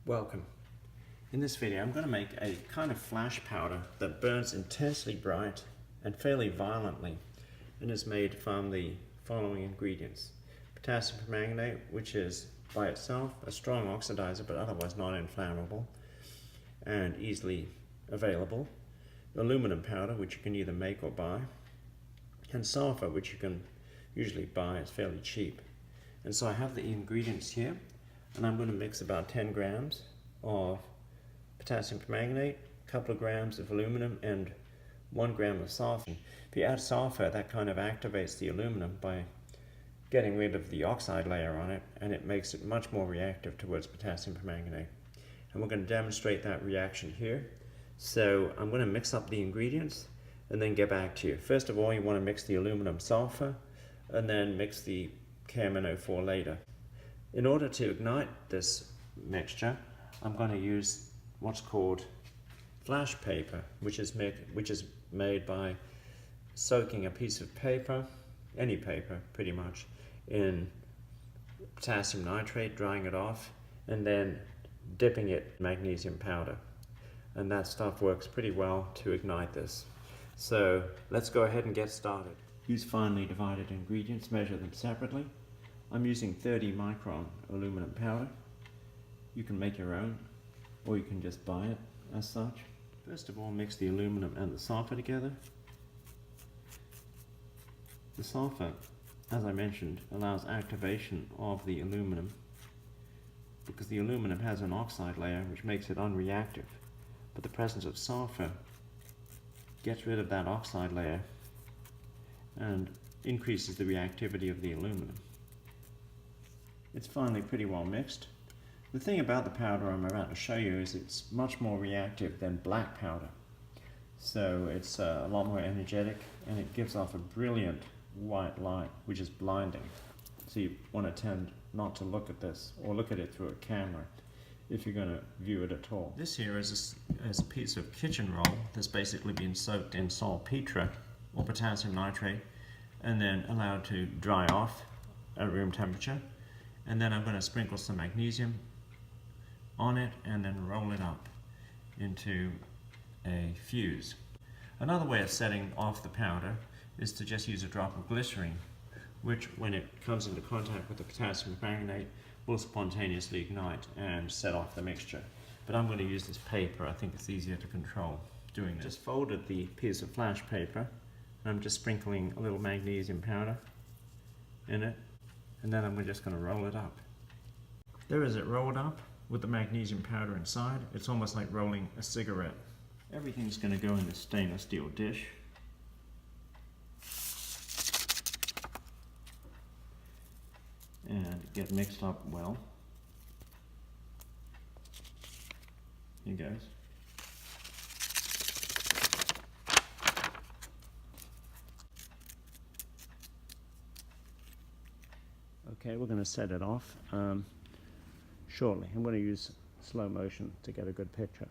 Welcome. In this video I'm going to make a kind of flash powder that burns intensely bright and fairly violently and is made from the following ingredients. Potassium permanganate, which is by itself a strong oxidizer but otherwise not inflammable and easily available. Aluminum powder, which you can either make or buy, and sulfur, which you can usually buy, it's fairly cheap. And so I have the ingredients here, and I'm going to mix about 10 grams of potassium permanganate, a couple of grams of aluminum, and 1 gram of sulfur. If you add sulfur, that kind of activates the aluminum by getting rid of the oxide layer on it, and it makes it much more reactive towards potassium permanganate. And we're going to demonstrate that reaction here. So I'm going to mix up the ingredients and then get back to you. First of all, you want to mix the aluminum sulfur and then mix the KMnO4 later. In order to ignite this mixture, I'm going to use what's called flash paper, which is made by soaking a piece of paper, any paper pretty much, in potassium nitrate, drying it off, and then dipping it in magnesium powder. And that stuff works pretty well to ignite this. So let's go ahead and get started. Use finely divided ingredients, measure them separately. I'm using 30 micron aluminum powder. You can make your own, or you can just buy it as such. First of all, mix the aluminum and the sulfur together. The sulfur, as I mentioned, allows activation of the aluminum because the aluminum has an oxide layer which makes it unreactive. But the presence of sulfur gets rid of that oxide layer and increases the reactivity of the aluminum. It's finally pretty well mixed. The thing about the powder I'm about to show you is it's much more reactive than black powder. So it's a lot more energetic, and it gives off a brilliant white light, which is blinding. So you want to tend not to look at this or look at it through a camera if you're going to view it at all. This here is a piece of kitchen roll that's basically been soaked in salpeter or potassium nitrate and then allowed to dry off at room temperature. And then I'm going to sprinkle some magnesium on it and then roll it up into a fuse. Another way of setting off the powder is to just use a drop of glycerine, which when it comes into contact with the potassium permanganate will spontaneously ignite and set off the mixture. But I'm going to use this paper. I think it's easier to control doing this. Just folded the piece of flash paper, and I'm just sprinkling a little magnesium powder in it, and then I'm just going to roll it up. There is it rolled up with the magnesium powder inside. It's almost like rolling a cigarette. Everything's going to go in this stainless steel dish. And get mixed up well. Here goes. Okay, we're going to set it off shortly. I'm going to use slow motion to get a good picture.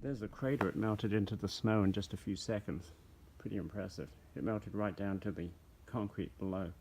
There's a crater it melted into the snow in just a few seconds. Pretty impressive. It melted right down to the concrete below.